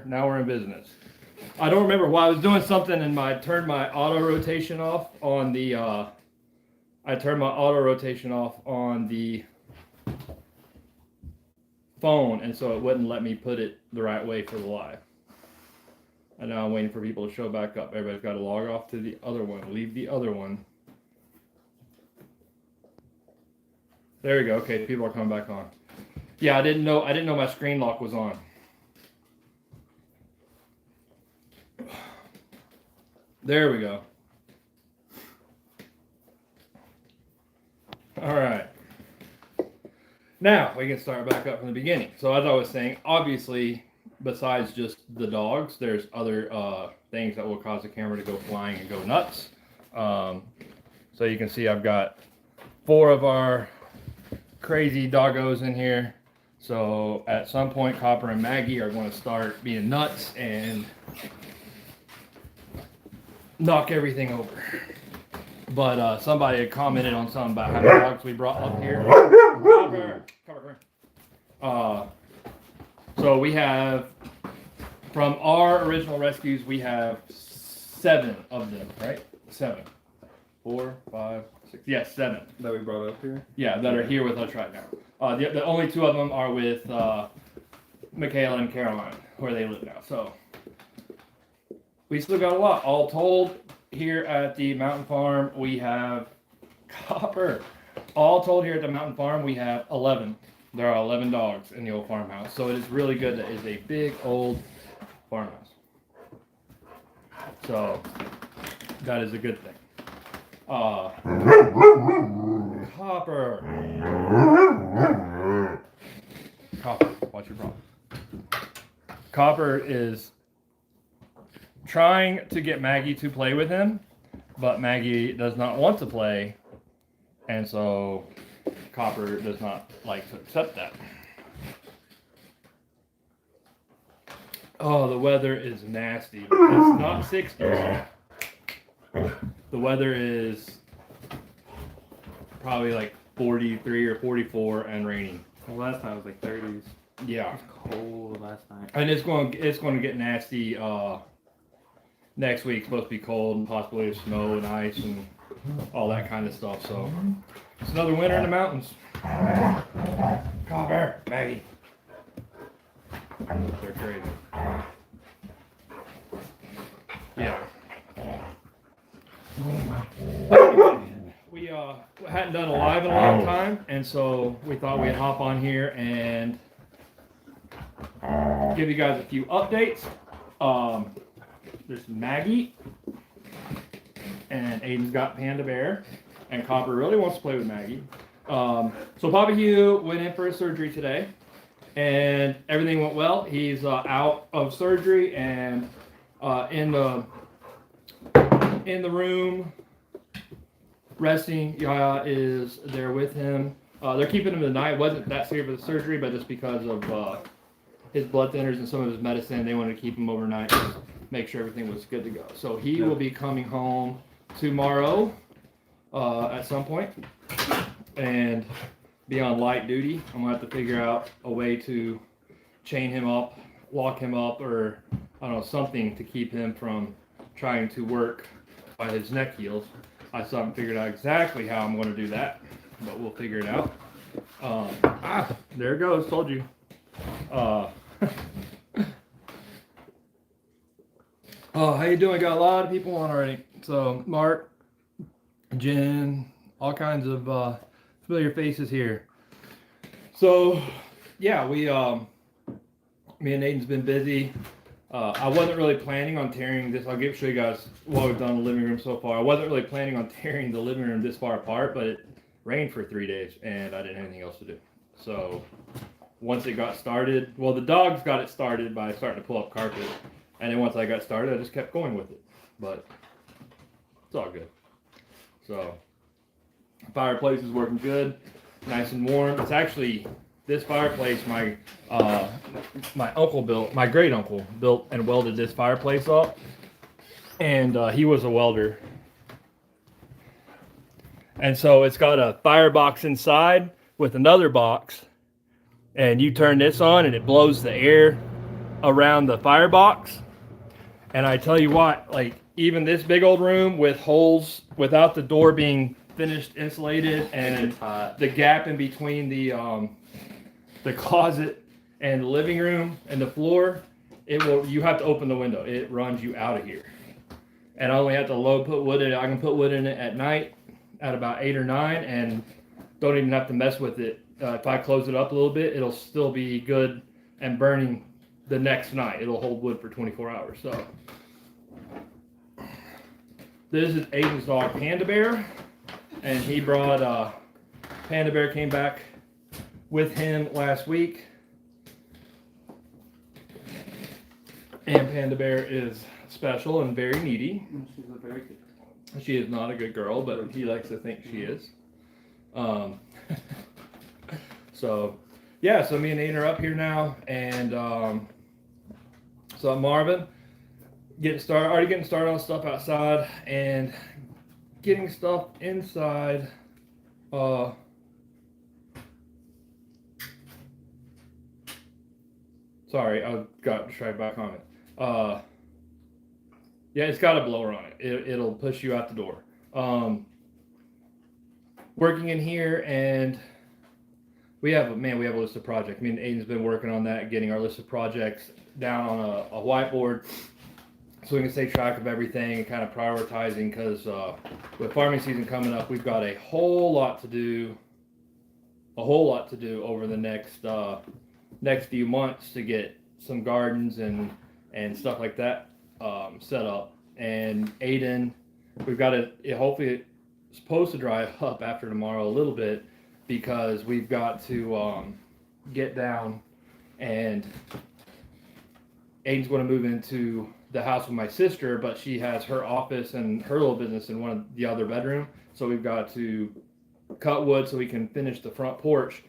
Now we're in business. I don't remember why I was doing something and turned my auto rotation off on the phone, and so it wouldn't let me put it the right way for the live. And now I'm waiting for people to show back up. Everybody's got to log off to the other one. Leave the other one. There we go. Okay, people are coming back on. Yeah, I didn't know my screen lock was on. There we go. All right. Now we can start back up from the beginning. So as I was saying, obviously, besides just the dogs, there's other things that will cause the camera to go flying and go nuts. So you can see I've got 4 of our crazy doggos in here. So at some point, Copper and Maggie are going to start being nuts and knock everything over. But somebody had commented on something about how many dogs we brought up here. So we have, from our original rescues, we have 7 of them, right? 7. 4, 5, 6. Yes, 7. That we brought up here? Yeah, that are here with us right now. The only 2 of them are with Michaela and Caroline, where they live now. So we still got a lot. All told, here at the Mountain Farm, we have Copper. All told, here at the Mountain Farm, we have 11. There are 11 dogs in the old farmhouse. So it is really good that it's a big old farmhouse. So that is a good thing. Copper, what's your problem? Copper is trying to get Maggie to play with him, but Maggie does not want to play, and so Copper does not like to accept that. Oh, the weather is nasty. It's not 60. The weather is probably like 43 or 44 and raining. Well, last time it was like 30s. Yeah. It was cold last night. And it's going to get nasty next week. It's supposed to be cold and possibly snow and ice and all that kind of stuff. So it's another winter in the mountains. Copper, Maggie. They're crazy. Yeah. We hadn't done a live in a long time, and so we thought we'd hop on here and give you guys a few updates. There's Maggie, and Aiden's got Panda Bear, and Copper really wants to play with Maggie. So Papa Hugh went in for his surgery today, and everything went well. He's out of surgery and in the room resting. Yaya is there with him. They're keeping him tonight. It wasn't that serious of the surgery, but just because of his blood thinners and some of his medicine, they wanted to keep him overnight and make sure everything was good to go. So he will be coming home tomorrow at some point and be on light duty. I'm going to have to figure out a way to chain him up, lock him up, or I don't know, something to keep him from trying to work by his neck heels. I still haven't figured out exactly how I'm going to do that, but we'll figure it out. There it goes. Told you. Oh, how you doing? Got a lot of people on already. So Mark, Jen, all kinds of familiar faces here. So yeah, me and Aiden's been busy. I wasn't really planning on tearing this. I'll show you guys what we've done in the living room so far. I wasn't really planning on tearing the living room this far apart, but it rained for 3 days and I didn't have anything else to do. So once it got started, well, the dogs got it started by starting to pull up carpet. And then once I got started, I just kept going with it. But it's all good. So fireplace is working good, nice and warm. It's actually, this fireplace, my great uncle built and welded this fireplace up, and he was a welder. And so it's got a firebox inside with another box, and you turn this on and it blows the air around the firebox. And I tell you what, like even this big old room with holes without the door being finished insulated and It's hot. the gap in between the closet and the living room and the floor, you have to open the window. It runs you out of here. And I only have to put wood in it. I can put wood in it at night at about 8 or 9 and don't even have to mess with it. If I close it up a little bit, it'll still be good and burning the next night. It'll hold wood for 24 hours. So this is Aiden's dog Panda Bear, and he brought Panda Bear came back with him last week, and Panda Bear is special and very needy. She's a very good girl. She is not a good girl, but he likes to think she is. So yeah, so me and Aiden are up here now, and so Marvin already getting started on stuff outside and getting stuff inside. Sorry, I got distracted back on it. Yeah, it's got a blower on it. It'll push you out the door. Working in here, and we have a list of projects. Me and Aiden's been working on that, getting our list of projects down on a whiteboard so we can stay track of everything and kind of prioritizing, because with farming season coming up, we've got a whole lot to do over the next few months to get some gardens and stuff like that set up. And Aiden, we've got hopefully it's supposed to dry up after tomorrow a little bit, because we've got to get down, and Aiden's going to move into the house with my sister, but she has her office and her little business in one of the other bedroom. So we've got to cut wood so we can finish the front porch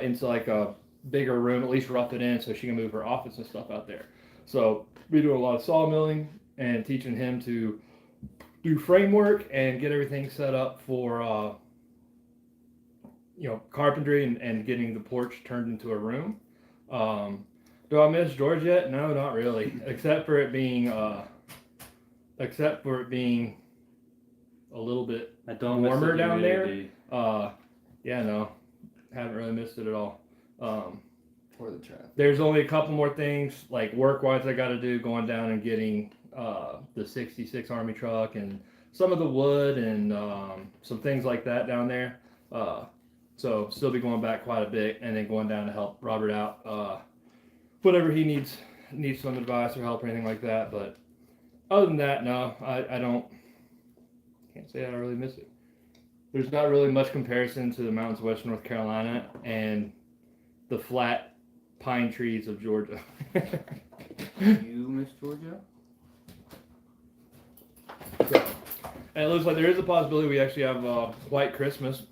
into like a bigger room, at least rough it in so she can move her office and stuff out there. So we do a lot of sawmilling and teaching him to do framework and get everything set up for carpentry and getting the porch turned into a room. Do I miss George yet? No, not really. Except for it being a little bit I don't warmer miss the down there. humidity. Yeah, no, haven't really missed it at all. For the traffic. There's only a couple more things, like work-wise, I got to do, going down and getting the 66 Army truck and some of the wood and some things like that down there. So still be going back quite a bit, and then going down to help Robert out whenever he needs some advice or help or anything like that. But other than that, no, I can't say I really miss it. There's not really much comparison to the mountains of Western North Carolina and the flat pine trees of Georgia. You miss Georgia? And it looks like there is a possibility we actually have White Christmas,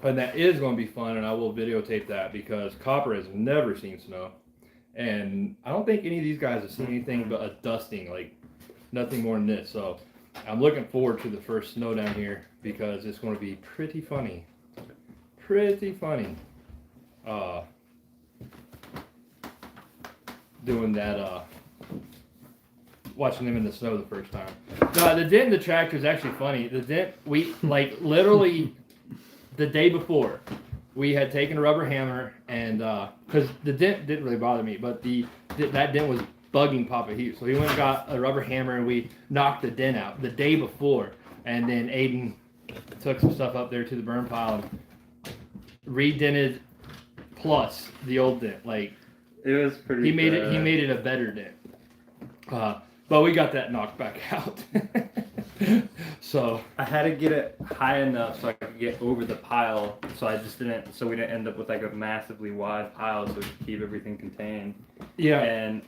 and that is going to be fun, and I will videotape that, because Copper has never seen snow, and I don't think any of these guys have seen anything but a dusting, like nothing more than this. So I'm looking forward to the first snow down here, because it's going to be pretty funny. Doing that, watching them in the snow the first time. No, the dent in the tractor is actually funny. The dent, we like literally the day before, we had taken a rubber hammer, and because the dent didn't really bother me, but that dent was bugging Papa Hugh, so he went and got a rubber hammer and we knocked the dent out the day before, and then Aiden took some stuff up there to the burn pile and redented plus the old dent. Like, It was pretty. he made it a better dent. But we got that knocked back out. So I had to get it high enough so I could get over the pile, so we didn't end up with like a massively wide pile, so we could keep everything contained. yeah, And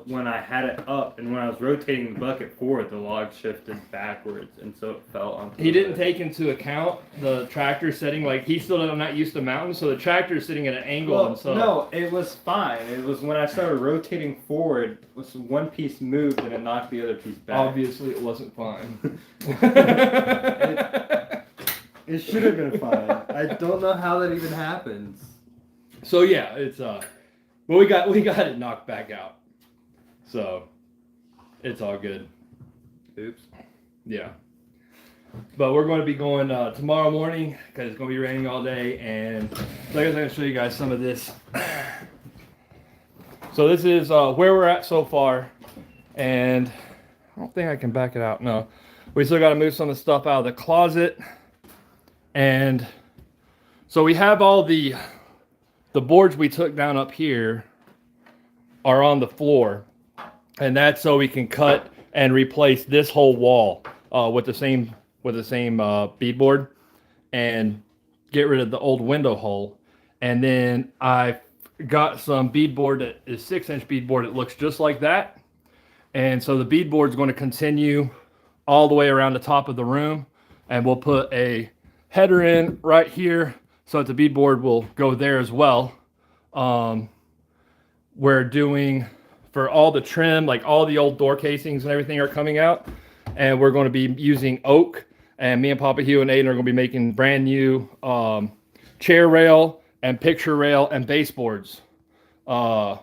when I had it up and when I was rotating the bucket forward, the log shifted backwards, and so it fell onto. he didn't take into account the tractor setting. Like, he's still not used to mountains, so the tractor is sitting at an angle. Well, and so no, it was fine. It was when I started rotating forward, was one piece moved and it knocked the other piece back. obviously it wasn't fine. It should have been fine. I don't know how that even happens. So yeah, it's But we got it knocked back out. So it's all good. Oops. Yeah. But we're going to be going tomorrow morning because it's going to be raining all day. And like I'm going to show you guys some of this. So this is where we're at so far. And I don't think I can back it out. No. We still got to move some of the stuff out of the closet. And so we have all the boards we took down up here are on the floor. And that's so we can cut and replace this whole wall with the same beadboard and get rid of the old window hole. And then I got some beadboard that is 6-inch beadboard. It looks just like that. And so the beadboard is going to continue all the way around the top of the room. And we'll put a header in right here so that the beadboard will go there as well. We're doing, for all the trim, like all the old door casings and everything are coming out. And we're going to be using oak. And me and Papa Hugh and Aiden are going to be making brand new chair rail and picture rail and baseboards for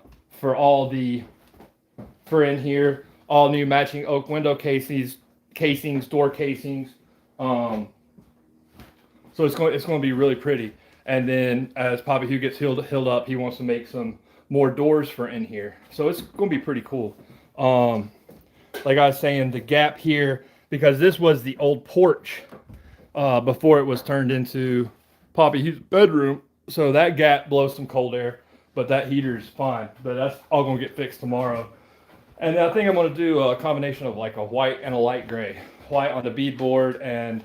in here. All new matching oak window casings, door casings. So it's going to be really pretty. And then as Papa Hugh gets healed up, he wants to make some more doors for in here. So it's going to be pretty cool. Like I was saying, the gap here, because this was the old porch before it was turned into Papa Hugh's bedroom. So that gap blows some cold air, but that heater's fine. But that's all going to get fixed tomorrow. And I think I'm going to do a combination of like a white and a light gray. White on the beadboard and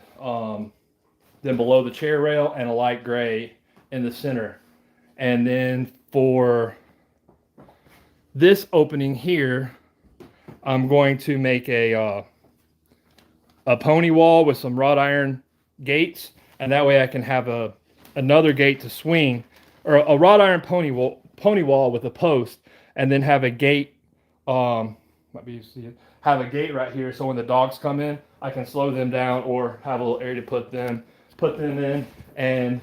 then below the chair rail, and a light gray in the center. And then for this opening here, I'm going to make a pony wall with some wrought iron gates, and that way I can have another gate to swing, or a wrought iron pony wall with a post, and then have a gate. Might be you see it. Have a gate right here, so when the dogs come in, I can slow them down, or have a little area to put them in. And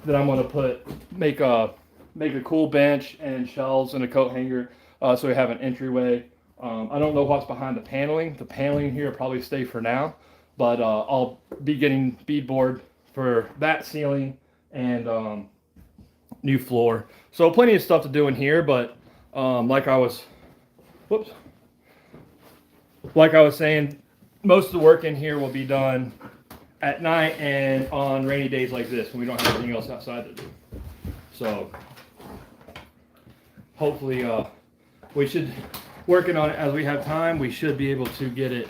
then I'm going to make a cool bench and shelves and a coat hanger, so we have an entryway. I don't know what's behind the paneling. The paneling here will probably stay for now, but I'll be getting beadboard for that ceiling and new floor. So plenty of stuff to do in here, but like I was saying, most of the work in here will be done at night and on rainy days like this when we don't have anything else outside to do. So hopefully we should, working on it as we have time, we should be able to get it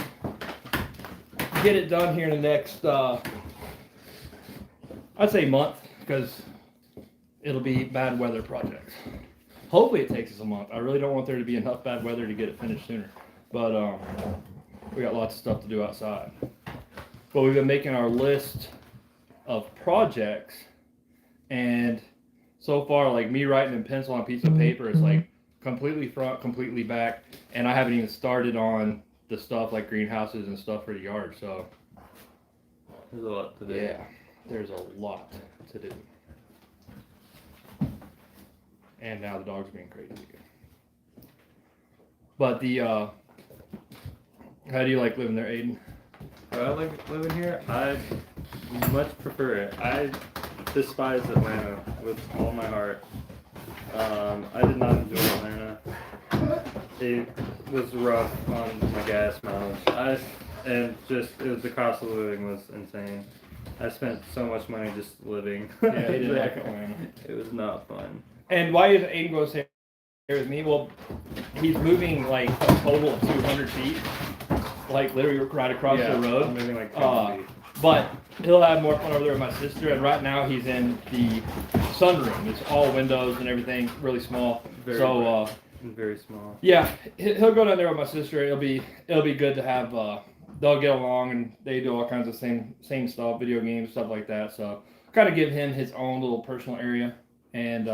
done here in the next I'd say month, because it'll be bad weather projects. Hopefully it takes us a month. I really don't want there to be enough bad weather to get it finished sooner, but we got lots of stuff to do outside. But we've been making our list of projects, and so far, like me writing in pencil on a piece of paper, it's like completely front, completely back, and I haven't even started on the stuff like greenhouses and stuff for the yard. So There's a lot to do. yeah, there's a lot to do. And now the dog's being crazy again. But how do you like living there, Aiden? Do I like living here? I much prefer it. I despise Atlanta with all my heart. I did not enjoy Atlanta. It was rough on my gas mileage. The cost of living was insane. I spent so much money just living. Yeah, he didn't like Atlanta. It was not fun. And why is Aiden goes here with me? Well, he's moving like a total of 200 feet, like literally right across the I'm road. moving like 10 feet. But he'll have more fun over there with my sister. And right now he's in the sunroom. It's all windows and everything, really small. Very small. Yeah, he'll go down there with my sister. It'll be good to have. They'll get along, and they do all kinds of same stuff, video games, stuff like that. So kind of give him his own little personal area. And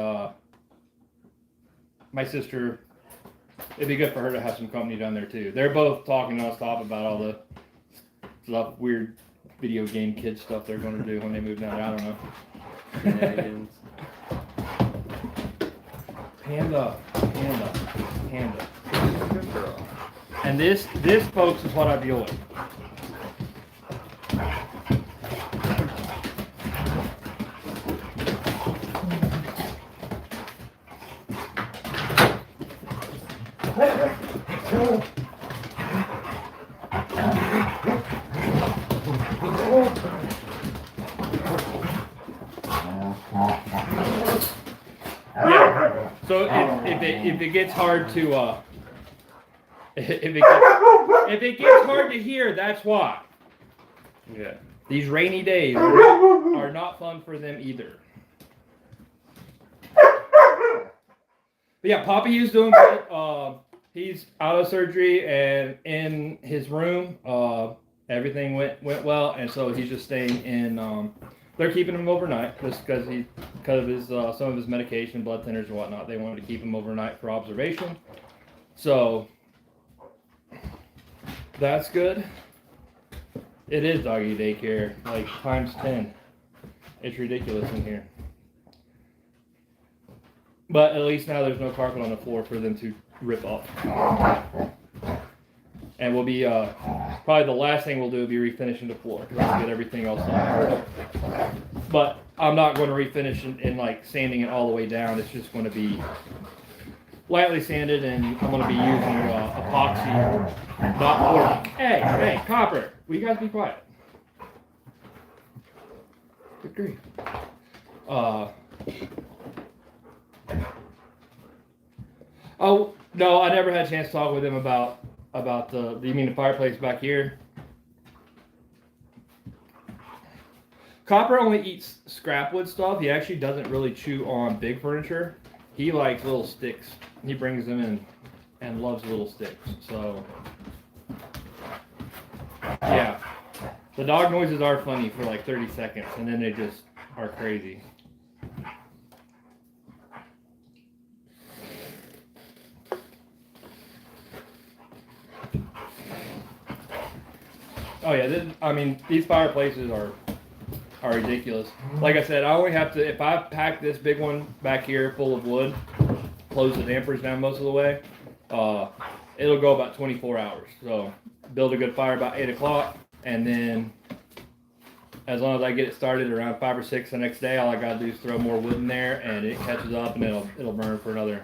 my sister, it'd be good for her to have some company down there too. They're both talking nonstop about all the stuff, weird video game kid stuff they're going to do when they move down there. I don't know. Shenanigans. Panda. Hand up. Hand up. Good girl. And this, folks, is what I deal with. Yeah. So if it gets hard to if it gets hard to hear, that's why. Yeah. These rainy days are not fun for them either. But yeah, Poppy is doing good. He's out of surgery and in his room. Everything went well, and so he's just staying in. They're keeping him overnight just because of his some of his medication, blood thinners and whatnot. They wanted to keep him overnight for observation. So that's good. It is doggy daycare, like times 10. It's ridiculous in here. But at least now there's no carpet on the floor for them to rip off. And we'll be, probably the last thing we'll do will be refinishing the floor. We'll get everything else done. But I'm not going to refinish and like sanding it all the way down. It's just going to be lightly sanded, and I'm going to be using epoxy. Hey, Copper, will you guys be quiet? Good grief. Oh, no, I never had a chance to talk with him about you mean the fireplace back here? Copper only eats scrap wood stuff. He actually doesn't really chew on big furniture. He likes little sticks. He brings them in and loves little sticks. So, yeah. The dog noises are funny for like 30 seconds, and then they just are crazy. Oh yeah, these fireplaces are ridiculous. Like I said, I only have to, if I pack this big one back here full of wood, close the dampers down most of the way, it'll go about 24 hours. So build a good fire about 8 o'clock, and then as long as I get it started around 5 or 6 the next day, all I gotta do is throw more wood in there, and it catches up, and it'll burn for a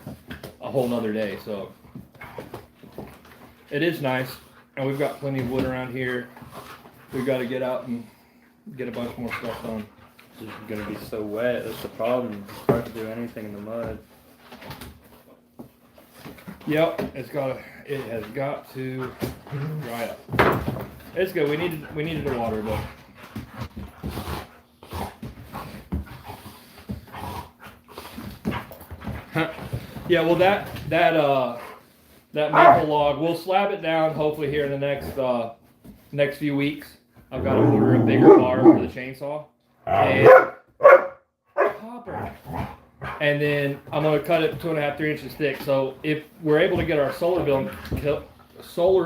whole nother day. So it is nice, and we've got plenty of wood around here. We've got to get out and get a bunch more stuff done. It's just gonna be so wet. That's the problem. It's hard to do anything in the mud. Yep, it has got to dry up. It's good. We needed the water, but yeah. Well, that maple log, we'll slab it down hopefully here in the next few weeks. I've got to order a bigger bar for the chainsaw. And then I'm going to cut it 2.5, 3 inches thick. So if we're able to get our solar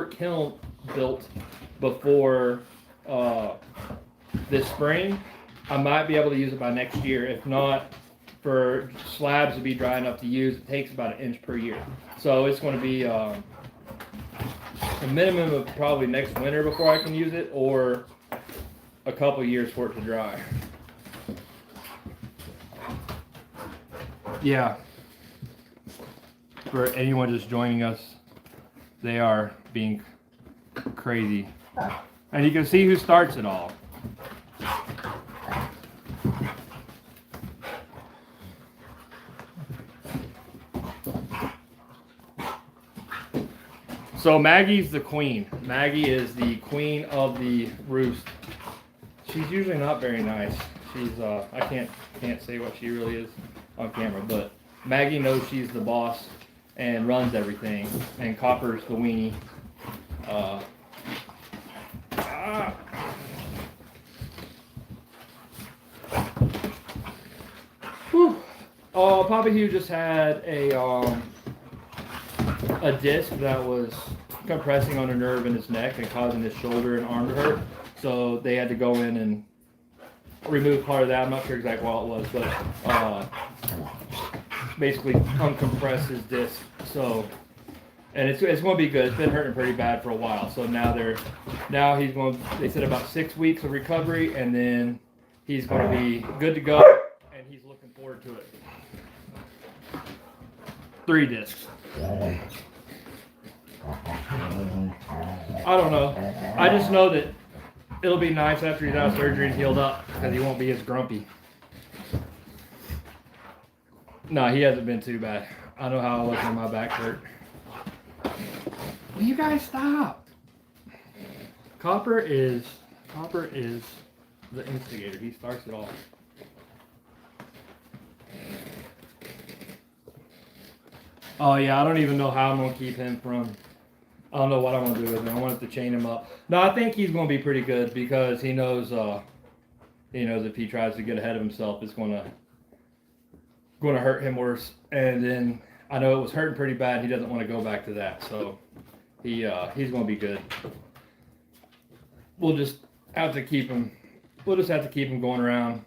kiln built before this spring, I might be able to use it by next year. If not, for slabs to be dry enough to use, it takes about 1 inch per year. So it's going to be a minimum of probably next winter before I can use it, or a couple years for it to dry. Yeah. For anyone just joining us, they are being crazy. And you can see who starts it all. So Maggie's the queen. Maggie is the queen of the roost. She's usually not very nice. She's I can't say what she really is on camera, but Maggie knows she's the boss and runs everything, and Copper's the weenie. Papa Hugh just had a disc that was compressing on a nerve in his neck and causing his shoulder and arm to hurt. So they had to go in and remove part of that. I'm not sure exactly what it was, but basically uncompress his disc. So, and it's going to be good. It's been hurting pretty bad for a while. So now he's going. They said about 6 weeks of recovery, and then he's going to be good to go. And he's looking forward to it. 3 discs. I don't know. I just know that it'll be nice after he's out of surgery and healed up because he won't be as grumpy. No, he hasn't been too bad. I know how I look when my back hurt. Will you guys stop? Copper is the instigator. He starts it all. Oh yeah, I don't even know how I'm gonna keep him from. I don't know what I want to do with him. I want to chain him up. No, I think he's gonna be pretty good because he knows if he tries to get ahead of himself, it's gonna hurt him worse. And then I know it was hurting pretty bad. He doesn't want to go back to that, so he's gonna be good. We'll just have to keep him. We'll just have to keep him going around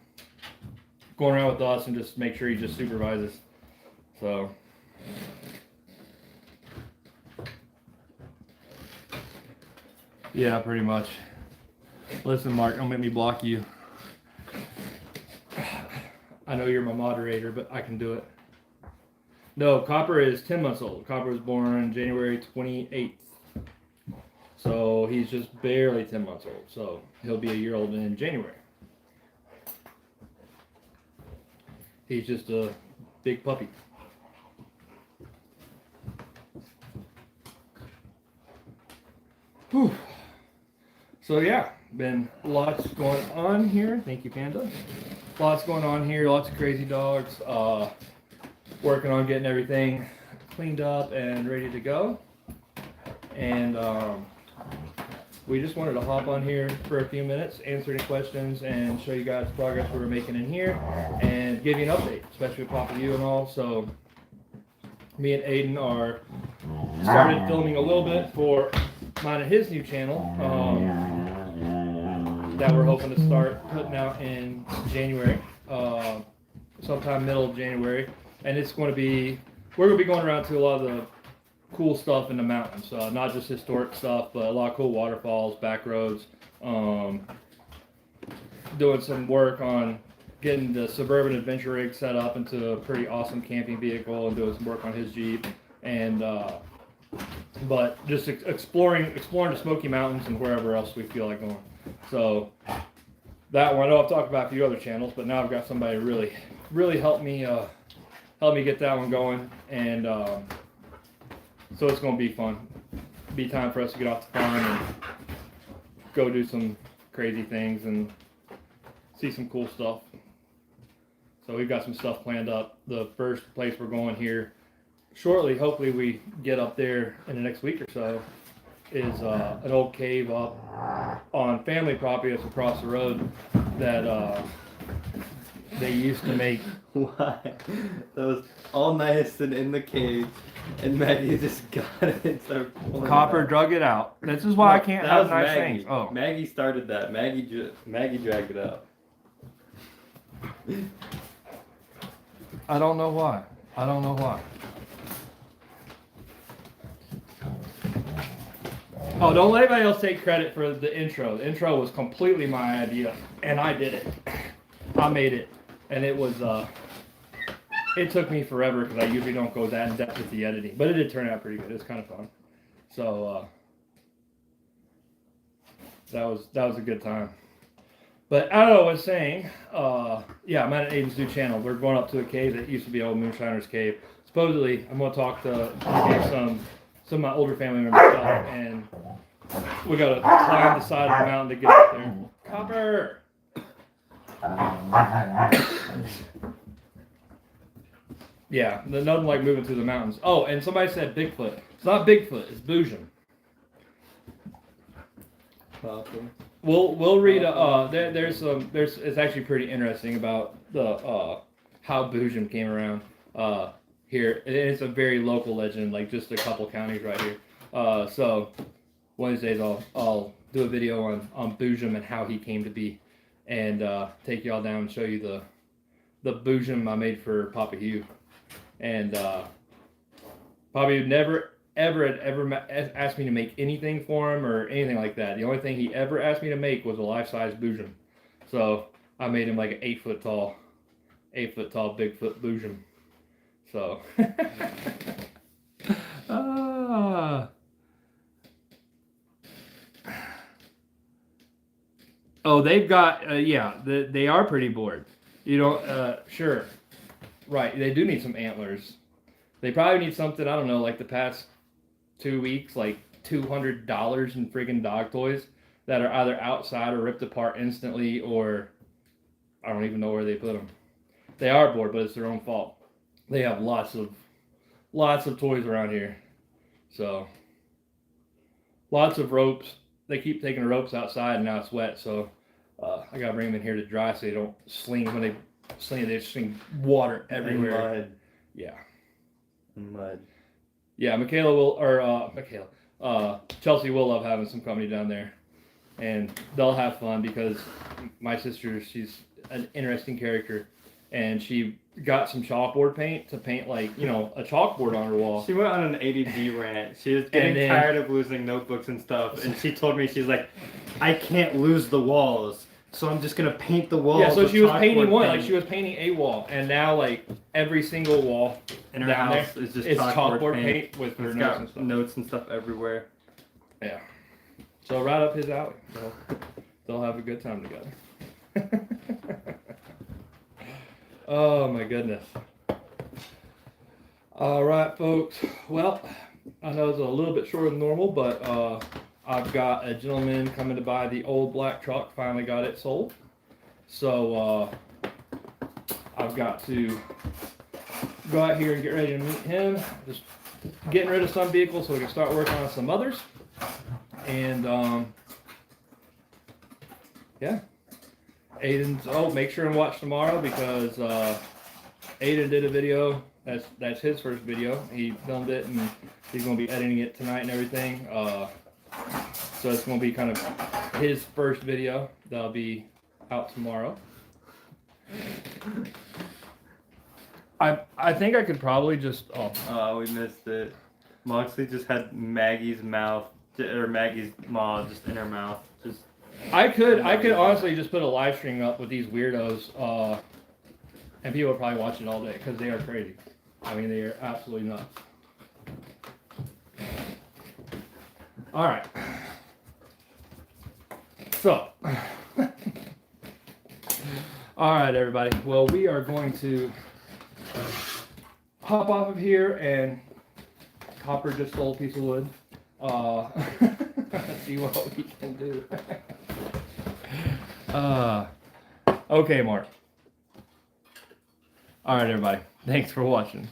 with us and just make sure he just supervises. So. Yeah, pretty much. Listen, Mark, don't make me block you. I know you're my moderator, but I can do it. No, Copper is 10 months old. Copper was born January 28th. So he's just barely 10 months old. So he'll be a year old in January. He's just a big puppy. Whew. So yeah, been lots going on here. Thank you, Panda. Lots going on here. Lots of crazy dogs. Working on getting everything cleaned up and ready to go. And we just wanted to hop on here for a few minutes, answer any questions, and show you guys the progress we were making in here, and give you an update, especially with Papa U and all. So me and Aiden are started filming a little bit for mine and his new channel that we're hoping to start putting out in January, sometime middle of January. And it's going to be, we're going to be going around to a lot of the cool stuff in the mountains, not just historic stuff, but a lot of cool waterfalls, back roads, doing some work on getting the Suburban adventure rig set up into a pretty awesome camping vehicle, and doing some work on his Jeep, and but just exploring the Smoky Mountains and wherever else we feel like going. So that one, I know I've talked about a few other channels, but now I've got somebody to really help me get that one going, and so it's going to be fun. Be time for us to get off the farm and go do some crazy things and see some cool stuff. So we've got some stuff planned up. The first place we're going here shortly, hopefully we get up there in the next week or so, is an old cave up on family property that's across the road that they used to make. Why? That was all nice and in the cave, and Maggie just got it and started pulling Copper it out. drug it out. This is why I can't That have was nice Maggie. things. Oh, Maggie started that. Maggie dragged it out. I don't know why. Oh, don't let anybody else take credit for the intro. The intro was completely my idea, and I did it. I made it, and it was, it took me forever because I usually don't go that in depth with the editing, but it did turn out pretty good. It was kind of fun. So, that was a good time. But I don't know what I was saying. Yeah, I'm at Aiden's new channel. We're going up to a cave that used to be old Moonshiner's Cave. Supposedly, I'm going to talk to some of my older family members stuff, and we got to climb the side of the mountain to get up there. Copper! Yeah, nothing like moving through the mountains. Oh, and somebody said Bigfoot. It's not Bigfoot, it's Boojum. Awesome. We'll read. It's actually pretty interesting about the how Boojum came around here. It's a very local legend, like just a couple counties right here. So one of these days I'll do a video on Boojum and how he came to be, and take y'all down and show you the Boojum I made for Papa Hugh. and probably never asked me to make anything for him or anything like that. The only thing he ever asked me to make was a life-size Boojum. So I made him like an 8 foot tall Bigfoot Boojum. So oh, they've got they are pretty bored. You don't sure. Right, they do need some antlers. They probably need something, I don't know, like the past 2 weeks, like $200 in friggin' dog toys that are either outside or ripped apart instantly, or I don't even know where they put them. They are bored, but it's their own fault. They have lots of toys around here. So, lots of ropes. They keep taking the ropes outside, and now it's wet, so I gotta bring them in here to dry so they don't sling. When they sling, they sling water everywhere. And mud. Yeah. Mud. Yeah, Chelsea will love having some company down there, and they'll have fun because my sister, she's an interesting character, and she got some chalkboard paint to paint like a chalkboard on her wall. She went on an ADD rant. She was getting tired of losing notebooks and stuff, and she told me, she's like, I can't lose the walls, so I'm just gonna paint the walls. Yeah, so with she was painting chalkboard one, paint. like she was painting a wall, and now like every single wall in her down house there is just is chalkboard paint with her It's notes got and stuff. notes and stuff everywhere. Yeah. So right up his alley. They'll have a good time together. Oh my goodness. All right, folks. Well, I know it's a little bit shorter than normal, but I've got a gentleman coming to buy the old black truck. Finally got it sold. So I've got to go out here and get ready to meet him. Just getting rid of some vehicles so we can start working on some others. And yeah. Aiden's, make sure and watch tomorrow because Aiden did a video. That's his first video. He filmed it and he's going to be editing it tonight and everything. So it's going to be kind of his first video that'll be out tomorrow. I think I could probably just We missed it. Moxley just had Maggie's maw just in her mouth. Just I could honestly just put a live stream up with these weirdos, and people would probably watch it all day because they are crazy. I mean, they are absolutely nuts. All right. So, all right, everybody. Well, we are going to hop off of here, and Copper just stole a piece of wood. Let's see what we can do. Okay, Mark. All right, everybody. Thanks for watching.